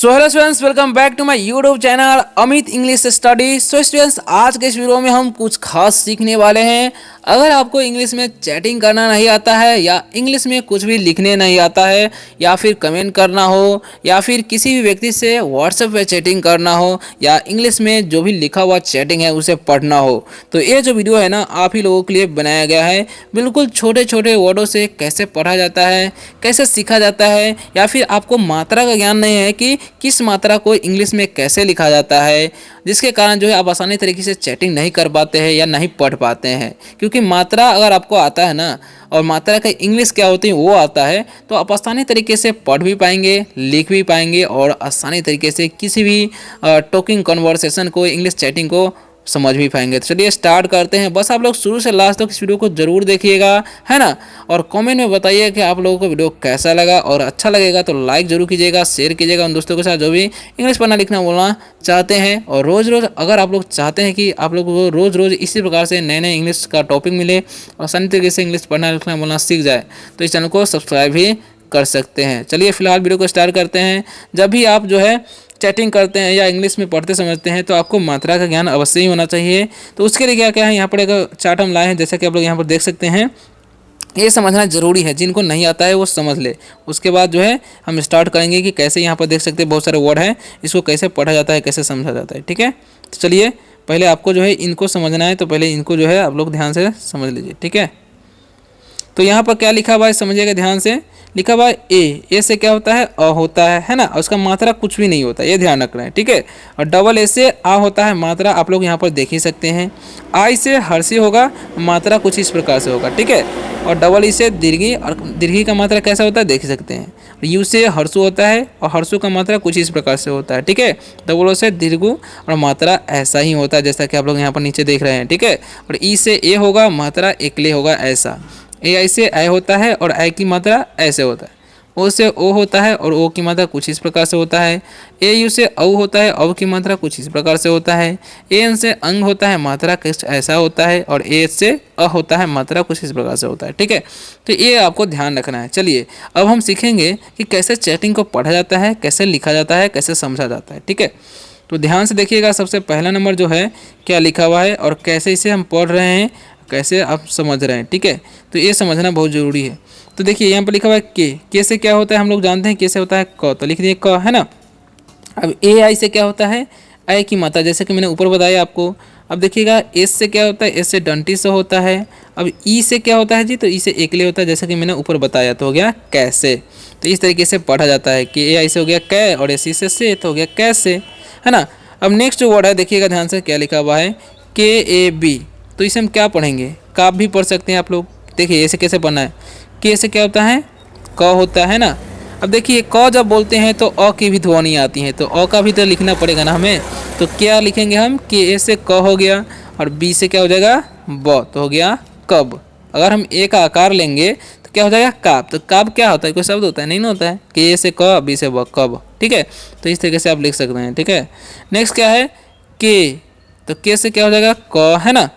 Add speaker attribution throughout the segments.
Speaker 1: So hello students, welcome back to my YouTube channel Amit English study. So students, आज के इस video में हम कुछ खास सीखने वाले हैं। अगर आपको इंग्लिश में चैटिंग करना नहीं आता है या इंग्लिश में कुछ भी लिखने नहीं आता है या फिर कमेंट करना हो या फिर किसी भी व्यक्ति से व्हाट्सएप पे चैटिंग करना हो या इंग्लिश में जो भी लिखा हुआ चैटिंग है उसे पढ़ना हो, तो ये जो वीडियो है ना आप ही लोगों के लिए बनाया गया है। बिल्कुल छोटे छोटे वर्डों से कैसे पढ़ा जाता है, कैसे सीखा जाता है, या फिर आपको मात्रा का ज्ञान नहीं है कि किस मात्रा को इंग्लिश में कैसे लिखा जाता है, जिसके कारण जो है आप आसानी तरीके से चैटिंग नहीं कर पाते हैं या नहीं पढ़ पाते हैं। क्योंकि मात्रा अगर आपको आता है ना और मात्रा का इंग्लिश क्या होती है वो आता है, तो आप आसानी तरीके से पढ़ भी पाएंगे, लिख भी पाएंगे और आसानी तरीके से किसी भी टॉकिंग कन्वर्सेशन को, इंग्लिश चैटिंग को समझ भी पाएंगे। तो चलिए स्टार्ट करते हैं। बस आप लोग शुरू से लास्ट तक इस वीडियो को जरूर देखिएगा, है ना। और कमेंट में बताइए कि आप लोगों को वीडियो कैसा लगा, और अच्छा लगेगा तो लाइक जरूर कीजिएगा, शेयर कीजिएगा उन दोस्तों के साथ जो भी इंग्लिश पढ़ना लिखना बोलना चाहते हैं। और रोज़ रोज़ अगर आप लोग चाहते हैं कि आप लोगों को रोज़ रोज़ इसी प्रकार से नए नए इंग्लिश का टॉपिक मिले और आसानी तरीके से इंग्लिश पढ़ना लिखना बोलना सीख जाए, तो इस चैनल को सब्सक्राइब भी कर सकते हैं। चलिए फिलहाल वीडियो को स्टार्ट करते हैं। जब भी आप जो है चैटिंग करते हैं या इंग्लिश में पढ़ते समझते हैं तो आपको मात्रा का ज्ञान अवश्य ही होना चाहिए। तो उसके लिए क्या क्या है, यहाँ पर एक चार्ट हम लाए हैं, जैसा कि आप लोग यहाँ पर देख सकते हैं। ये समझना जरूरी है, जिनको नहीं आता है वो समझ ले। उसके बाद जो है हम स्टार्ट करेंगे कि कैसे, यहाँ पर देख सकते हैं बहुत सारे वर्ड हैं, इसको कैसे पढ़ा जाता है, कैसे समझा जाता है। ठीक है, तो चलिए पहले आपको जो है इनको समझना है, तो पहले इनको जो है आप लोग ध्यान से समझ लीजिए। ठीक है, तो यहाँ पर क्या लिखा हुआ है समझिएगा ध्यान से। लिखा हुआ है ए से क्या होता है, अ होता है ना। और उसका मात्रा कुछ भी नहीं होता, ये ध्यान रखना है। ठीक है, और डबल ए से आ होता है, मात्रा आप लोग यहाँ पर देख ही सकते हैं। आई से हर्षी होगा, मात्रा कुछ इस प्रकार से होगा। ठीक है, और डबल ई से दीर्घी, और दीर्घी का मात्रा कैसा होता है देख सकते हैं। यू से हर्षु होता है और हर्षु का मात्रा कुछ इस प्रकार से होता है। ठीक है, डबल ओ से दीर्घु, और मात्रा ऐसा ही होता है जैसा कि आप लोग यहाँ पर नीचे देख रहे हैं। ठीक है, और ई से ए होगा, मात्रा एकले होगा ऐसा। ए आई से आई होता है और आई की मात्रा ऐसे होता है। ओ से ओ होता है और ओ की मात्रा कुछ इस प्रकार से होता है। ए यू से औ होता है, औ की मात्रा कुछ इस प्रकार से होता है। ए एन से अंग होता है, मात्रा कुछ ऐसा होता है। और ए से अ होता है, मात्रा कुछ इस प्रकार से होता है। ठीक है, तो ये आपको ध्यान रखना है। चलिए अब हम सीखेंगे कि कैसे चैटिंग को पढ़ा जाता है, कैसे लिखा जाता है, कैसे समझा जाता है। ठीक है, तो ध्यान से देखिएगा। सबसे पहला नंबर जो है क्या लिखा हुआ है और कैसे इसे हम पढ़ रहे हैं, कैसे आप समझ रहे हैं। ठीक है, तो ये समझना बहुत ज़रूरी है। तो देखिए यहाँ पर लिखा हुआ है के से क्या होता है, हम लोग जानते हैं कैसे होता है क, तो लिख दिए क, है ना। अब ए आई से क्या होता है, आई की मात्रा, जैसे कि मैंने ऊपर बताया आपको। अब देखिएगा एस से क्या होता है, एस से डंटी से होता है। अब ई से क्या होता है जी, तो ई से एकले होता है, जैसे कि मैंने ऊपर बताया, तो हो गया कैसे। तो इस तरीके से पढ़ा जाता है कि ए आई से हो गया कै और एस ई से तो हो गया कैसे, है ना। अब नेक्स्ट जो वर्ड है देखिएगा ध्यान से, क्या लिखा हुआ है के ए बी। तो इसे हम क्या पढ़ेंगे, काप भी पढ़ सकते हैं आप लोग। देखिए ऐसे कैसे पढ़ना है, के से क्या होता है, क होता है ना। अब देखिए क जब बोलते हैं तो अ की भी ध्वनि आती है, तो अ का भी तो लिखना पड़ेगा ना हमें। तो क्या लिखेंगे हम, के से क हो गया और बी से क्या हो जाएगा ब, तो हो गया कब। अगर हम ए का आकार लेंगे तो क्या हो जाएगा काब। तो काब क्या होता है, कोई शब्द होता है, नहीं ना होता है। के से क, बी से ब, कब। ठीक है, तो इस तरीके से आप लिख सकते हैं। ठीक है, नेक्स्ट क्या है के, तो के से क्या हो जाएगा क, है ना।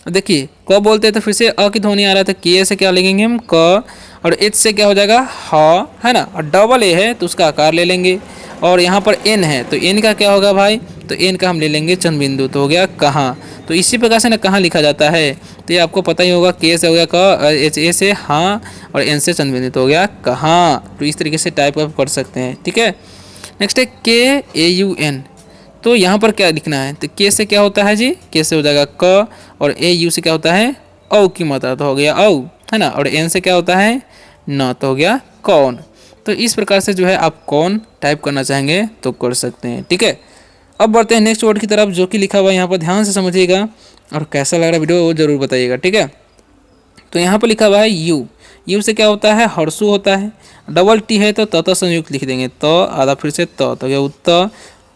Speaker 1: देखिए क बोलते हैं तो फिर से अ की ध्वनि आ रहा था, के से क्या लेंगे हम क, और एच से क्या हो जाएगा ह, है ना। और डबल ए है तो उसका आकार ले लेंगे। और यहाँ पर एन है तो एन का क्या होगा भाई, तो एन का हम ले लेंगे चंद बिंदु, तो हो गया कहाँ। तो इसी प्रकार से ना कहाँ लिखा जाता है, तो ये आपको पता ही होगा। के से हो गया क, एच ए से हाँ, और एन से चंद बिंदु, तो हो गया कहाँ। तो इस तरीके से टाइप आप कर सकते हैं। ठीक है, नेक्स्ट है के ए यू एन। तो यहाँ पर क्या लिखना है, तो के से क्या होता है जी, के से हो जाएगा क, और ए यू से क्या होता है औ की मात्रा, तो हो गया औ, है ना। और एन से क्या होता है न, तो हो गया कौन। तो इस प्रकार से जो है आप कौन टाइप करना चाहेंगे तो कर सकते हैं। ठीक है, अब बढ़ते हैं नेक्स्ट वर्ड की तरफ, जो कि लिखा हुआ है यहाँ पर, ध्यान से समझिएगा और कैसा लग रहा है वीडियो वो जरूर बताइएगा। ठीक है, तो यहाँ पर लिखा हुआ है यू। यू से क्या होता है, हर्षु होता है। डबल टी है तो त संयुक्त लिख देंगे, तो आधा फिर से तो हो गया उत्त।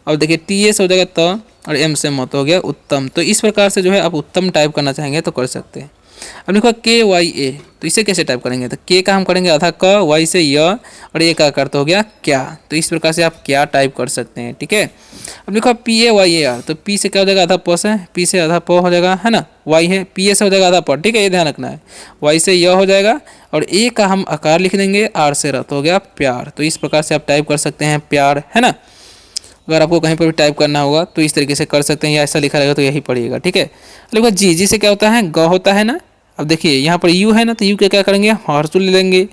Speaker 1: अब देखिए टी ए से हो जाएगा त, और एम से मत, हो गया उत्तम। तो इस प्रकार से जो है आप उत्तम टाइप करना चाहेंगे तो कर सकते हैं। अब लिखो के वाई ए, तो इसे कैसे टाइप करेंगे, तो के का हम करेंगे आधा क, वाई से य, और ए का आकार तो हो गया क्या। तो इस प्रकार से आप क्या टाइप कर सकते हैं। ठीक है, अब लिखो P A Y A R, तो पी से क्या हो जाएगा आधा प से, पी से आधा प हो जाएगा, है ना। वाई है, पी ए से हो जाएगा आधा प, ठीक है, ये ध्यान रखना है। वाई से य हो जाएगा और ए का हम आकार लिख देंगे आर से र, तो हो गया प्यार। तो इस प्रकार से आप टाइप कर सकते हैं प्यार, है ना। अगर आपको कहीं पर भी टाइप करना होगा तो इस तरीके से कर सकते हैं, या ऐसा लिखा रहेगा तो यही पढ़िएगा, ठीक है। देखो जी, जी से क्या होता है, ग होता है ना। अब देखिए यहाँ पर यू है ना, तो यू के क्या करेंगे, हर्षु ले लेंगे।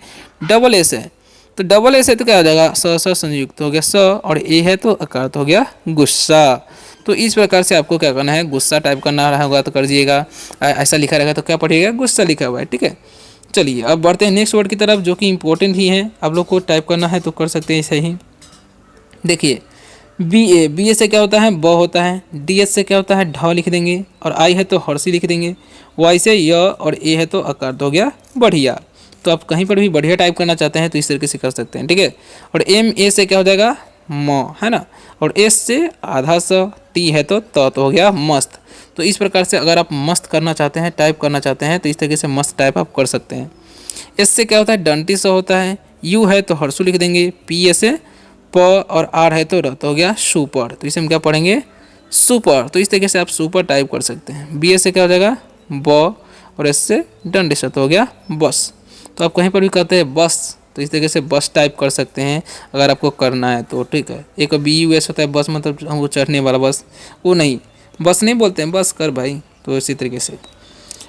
Speaker 1: डबल एस है तो डबल एस है तो क्या हो जाएगा, स संयुक्त तो हो गया स, और ए है तो अकार तो हो गया गुस्सा। तो इस प्रकार से आपको क्या करना है, गुस्सा टाइप करना रहा होगा तो कर दीजिएगा, ऐसा लिखा रहेगा तो क्या पढ़िएगा, गुस्सा लिखा हुआ है, ठीक है। चलिए अब बढ़ते हैं नेक्स्ट वर्ड की तरफ, जो कि इंपॉर्टेंट ही है, आप लोग को टाइप करना है तो कर सकते हैं ऐसे ही। देखिए बी ए से क्या होता है, ब होता है। डी एस से क्या होता है, ढ लिख देंगे, और आई है तो हर्षी लिख देंगे। वाई से य, और ए है तो अकार तो हो गया बढ़िया। तो आप कहीं पर भी बढ़िया टाइप करना चाहते हैं तो इस तरीके से कर सकते हैं, ठीक है। और एम ए से क्या हो जाएगा, म, है ना। और एस से आधा स, टी है तो हो गया मस्त। तो इस प्रकार से अगर आप मस्त करना चाहते हैं, टाइप करना चाहते हैं, तो इस तरीके से मस्त टाइप आप कर सकते हैं। एस से क्या होता है, डंटी सा होता है। यू है तो हर्षु लिख देंगे। पी ए से प, और आर है तो र, तो हो गया सुपर। तो इसे हम क्या पढ़ेंगे, सुपर। तो इस तरीके से आप सुपर टाइप कर सकते हैं। बी एस से क्या हो जाएगा, ब, और एस से डंडी सा तो हो गया बस। तो आप कहीं पर भी कहते हैं बस, तो इस तरीके से बस टाइप कर सकते हैं अगर आपको करना है तो, ठीक है। एक बी यू एस होता है बस, मतलब वो चढ़ने वाला बस, वो नहीं, बस नहीं बोलते हैं, बस कर भाई। तो इसी तरीके से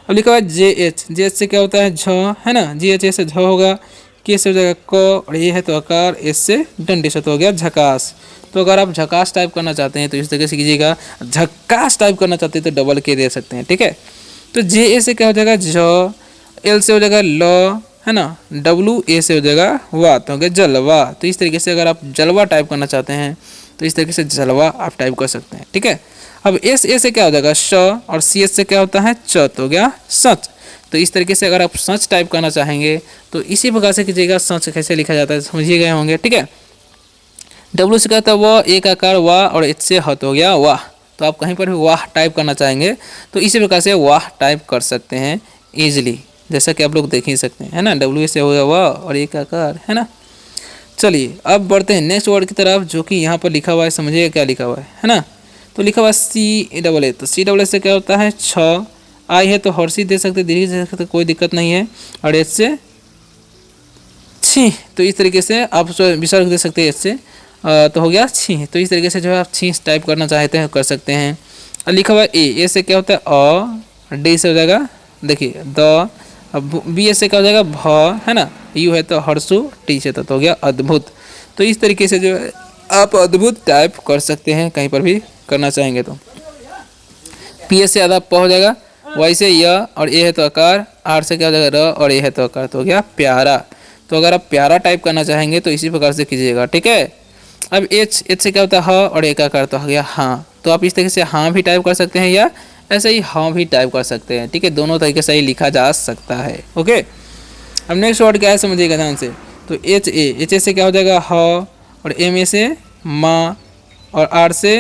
Speaker 1: अब लिखा हुआ है जे एच। जे एच से क्या होता है, झ, है ना। जी एच से झ होगा। के से हो जाएगा क, और ये है तो आकार। एस से डंडी से तो हो गया झकास। तो अगर आप झकास टाइप करना चाहते हैं तो इस तरीके से कीजिएगा। झकास टाइप करना चाहते हैं तो डबल के दे सकते हैं, ठीक है। तो जे ए से क्या हो जाएगा, झ। एल से हो जाएगा ल, है ना। डब्लू ए से हो जाएगा वा, तो हो गया जलवा। तो इस तरीके से अगर आप जलवा टाइप करना चाहते हैं तो इस तरीके से जलवा आप टाइप कर सकते हैं, ठीक है। अब एस ए से क्या हो जाएगा, श, और सी एस से क्या होता है, च, तो हो गया सच। तो इस तरीके से अगर आप सच टाइप करना चाहेंगे तो इसी प्रकार से कीजिएगा। सच कैसे लिखा जाता है समझिए गए होंगे, ठीक है। डब्लू से कहता है वह, एक आकार वाह, और एच से हत हो गया वाह। तो आप कहीं पर भी वाह टाइप करना चाहेंगे तो इसी प्रकार से वाह टाइप कर सकते हैं ईजिली, जैसा कि आप लोग देख ही सकते हैं, है ना। डब्लू से हो गया वाह, और एक आकार, है ना। चलिए अब बढ़ते हैं नेक्स्ट वर्ड की तरफ, जो कि यहाँ पर लिखा हुआ है, समझिए क्या लिखा हुआ है ना। तो लिखा हुआ है सी डबल ए। तो सी डबल ए से क्या होता है, छ। आई है तो हर्षी दे सकते, दीर्घ दे सकते, कोई दिक्कत नहीं है। और एच से छी, तो इस तरीके से आप विसर्ग दे सकते हैं एच से, तो हो गया छी। तो इस तरीके से जो है आप छी टाइप करना चाहते हैं कर सकते हैं। और लिखा हुआ है ए से क्या होता है अ, डी से हो जाएगा देखिए द, अब बी एस से क्या हो जाएगा भ, है ना। यू है तो हर्षु, टी से तो हो गया अद्भुत। तो इस तरीके से जो है आप अद्भुत टाइप कर सकते हैं कहीं पर भी करना चाहेंगे तो। पी एस से आधा प हो जाएगा। वाई से य, और ए है तो आकार। आर से क्या हो जाएगा र, और ए है तो आकार, तो हो गया प्यारा। तो अगर आप प्यारा टाइप करना चाहेंगे तो इसी प्रकार से कीजिएगा, ठीक है। अब एच से क्या होता है ह, और एक आकार, तो हो गया हाँ। तो आप इस तरीके से हाँ भी टाइप कर सकते हैं, या ऐसे ही हाँ भी टाइप कर सकते हैं, ठीक है। दोनों तरीके से ही लिखा जा सकता है, ओके। अब नेक्स्ट वर्ड क्या है समझिएगा ध्यान से। तो एच ए से क्या हो जाएगा ह, और एम ए से माँ, और आर से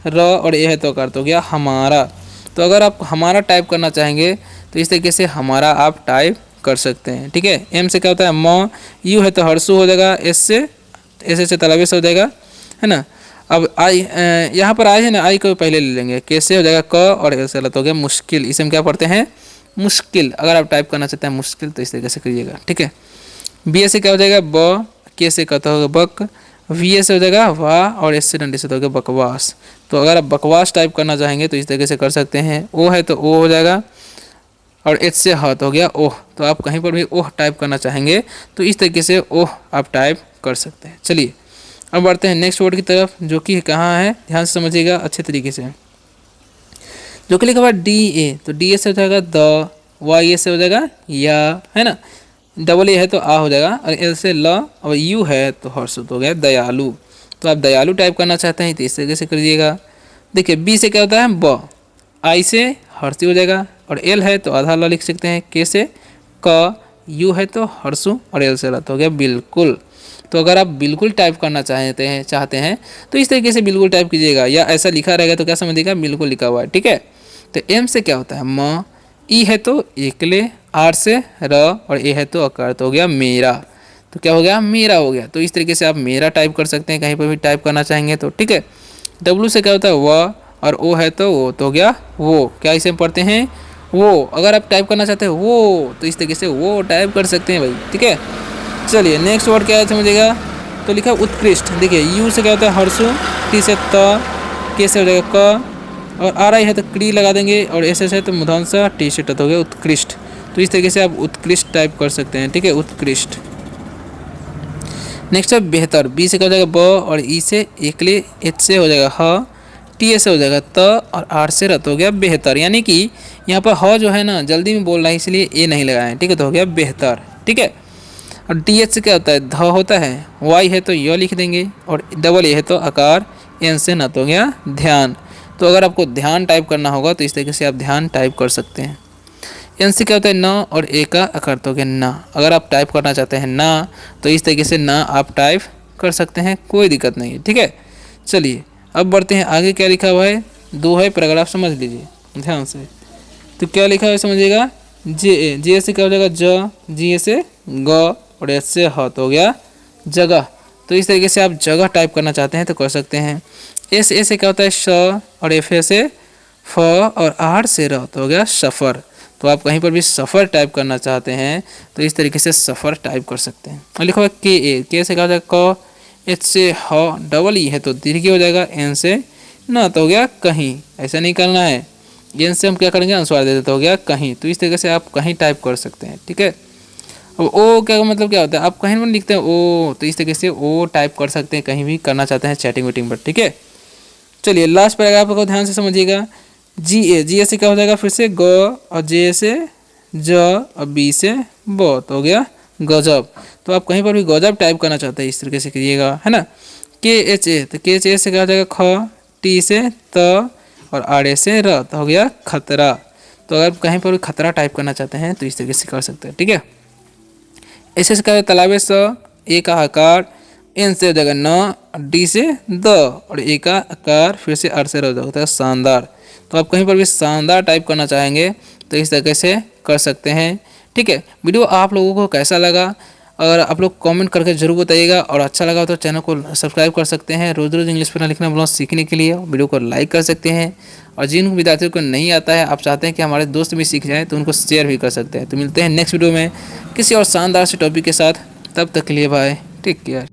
Speaker 1: र, और ए है तो आकार, तो हो गया हमारा। तो अगर आप हमारा टाइप करना चाहेंगे तो इस तरीके से हमारा आप टाइप कर सकते हैं, ठीक है। एम से क्या होता है म, यू है तो हर्षु हो जाएगा। एस से तलावे से हो जाएगा, है ना। अब आई, यहाँ पर आई है ना, आई को पहले ले लेंगे। कैसे हो जाएगा क, और एल से हो गया मुश्किल। इसे हम क्या पढ़ते हैं, मुश्किल। अगर आप टाइप करना चाहते हैं मुश्किल तो इस तरीके से करिएगा, ठीक है। बी ए से क्या हो जाएगा ब, के से कहता होगा बक। वी ए से हो जाएगा वाह, और एस से डंडे से तो हो गया बकवास। तो अगर आप बकवास टाइप करना चाहेंगे तो इस तरीके से कर सकते हैं। ओ है तो ओ हो जाएगा, और एच से ह तो हो गया ओह। तो आप कहीं पर भी ओह टाइप करना चाहेंगे तो इस तरीके से ओह आप टाइप कर सकते हैं। चलिए अब बढ़ते हैं नेक्स्ट वर्ड की तरफ, जो कि कहाँ है, ध्यान से समझिएगा अच्छे तरीके से। जो कि लिखा हुआ डी ए। तो डी ए से हो जाएगा द, वाई ए से हो जाएगा या, है ना। डबल ए है तो आ हो जाएगा, और एल से ल, और यू है तो हर्षु, तो हो गया दयालु। तो आप दयालु टाइप करना चाहते हैं तो इस तरीके से करिएगा। देखिए बी से क्या होता है ब, आई से हर्षि हो जाएगा, और एल है तो आधा ल लिख सकते हैं। के से क, यू है तो हर्षु, और एल से ल, तो हो गया बिल्कुल। तो अगर आप बिल्कुल टाइप करना चाहते हैं तो इस तरीके से बिल्कुल टाइप कीजिएगा, या ऐसा लिखा रहेगा तो क्या समझिएगा बिल्कुल लिखा हुआ है, ठीक है। तो एम से क्या होता है म, ई है तो एकले, आर से र, और ए है तो अकार, तो हो गया मेरा। तो क्या हो गया, मेरा हो गया। तो इस तरीके से आप मेरा टाइप कर सकते हैं कहीं पर भी टाइप करना चाहेंगे तो, ठीक है। डब्लू से क्या होता है व, और ओ है तो वो, तो हो गया वो। क्या इसे हम पढ़ते हैं वो। अगर आप टाइप करना चाहते हैं वो तो इस तरीके से वो टाइप कर सकते हैं भाई, ठीक है। चलिए नेक्स्ट वर्ड क्या है समझिएगा। तो लिखा है उत्कृष्ट। देखिए यू से क्या होता है हर्षु, टी से त, के से हो जाएगा क, और आर आई है तो क्री लगा देंगे, और एस एस है तो मुधांसा, टी से टत हो गया उत्कृष्ट। तो इस तरीके से आप उत्कृष्ट टाइप कर सकते हैं, ठीक है, उत्कृष्ट। नेक्स्ट है बेहतर, बी से क्या हो जाएगा ब, और ई से एकले, एच से हो जाएगा ह, टी ए से हो जाएगा त, और आर से रत हो गया बेहतर। यानी कि यहाँ पर ह जो है ना जल्दी में बोल रहा है इसलिए ए नहीं लगाए, ठीक है, तो हो गया बेहतर, ठीक है। और डी एच से क्या होता है ध होता है, वाई है तो य लिख देंगे, और डबल ए है तो आकार, एन से न तो हो गया ध्यान। तो अगर आपको ध्यान टाइप करना होगा तो इस तरीके से आप ध्यान टाइप कर सकते हैं। एन से क्या होता है न, और ए का आकार तो हो गया ना। अगर आप टाइप करना चाहते हैं ना तो इस तरीके से ना आप टाइप कर सकते हैं, कोई दिक्कत नहीं है, ठीक है। चलिए अब बढ़ते हैं आगे, क्या लिखा हुआ है, दो है पैराग्राफ, समझ लीजिए ध्यान से। तो क्या लिखा है समझिएगा, जे ए, जे से क्या हो जाएगा ज, जी ए से ग, और एस से ह तो हो गया जगह। तो इस तरीके से आप जगह टाइप करना चाहते हैं तो कर सकते हैं। एस ए से क्या होता है श, और एफ ए से फ, और आर से र तो हो गया सफ़र। तो आप कहीं पर भी सफ़र टाइप करना चाहते हैं तो इस तरीके से सफ़र टाइप कर सकते हैं। और लिखा हुआ के ए, के से क्या हो जाएगा क, एच से ह, डबल ई है तो दीर्घ हो जाएगा, एन से न तो हो गया कहीं। ऐसा नहीं करना है, एन से हम क्या करेंगे अनुस्वार दे देते हो गया कहीं। तो इस तरीके से आप कहीं टाइप कर सकते हैं, ठीक है। अब ओ क्या मतलब क्या होता है, आप कहीं पर लिखते हैं ओ, तो इस तरीके से ओ टाइप कर सकते हैं कहीं भी करना चाहते हैं चैटिंग वेटिंग पर, ठीक है। चलिए लास्ट पैराग्राफ को ध्यान से समझिएगा। जी ए, जी ए से क्या हो जाएगा फिर से ग, और जे से ज, और बी से ब तो हो गया गजब। तो आप कहीं पर भी गजब टाइप करना चाहते हैं इस तरीके से करिएगा, है ना। के एच ए, तो के एच ए से क्या हो जाएगा ख, टी से त, और आर ए से र तो हो गया खतरा। तो अगर कहीं पर भी खतरा टाइप करना चाहते हैं तो इस तरीके से कर सकते हैं, ठीक है। ऐसे से क्या है तालाबे स, ए का आकार, एन से हो जाएगा न, डी से द, और ए का आकार फिर से आर से हो जाता है शानदार। तो आप कहीं पर भी शानदार टाइप करना चाहेंगे तो इस तरीके से कर सकते हैं, ठीक है। वीडियो आप लोगों को कैसा लगा अगर आप लोग कमेंट करके जरूर बताइएगा, और अच्छा लगा तो चैनल को सब्सक्राइब कर सकते हैं। रोज़ रोज़ इंग्लिश पढ़ना लिखना बोलना सीखने के लिए वीडियो को लाइक कर सकते हैं, और जिन विद्यार्थियों को नहीं आता है आप चाहते हैं कि हमारे दोस्त भी सीख जाएँ तो उनको शेयर भी कर सकते हैं। तो मिलते हैं नेक्स्ट वीडियो में किसी और शानदार से टॉपिक के साथ, तब तक के लिए बाय, टेक केयर।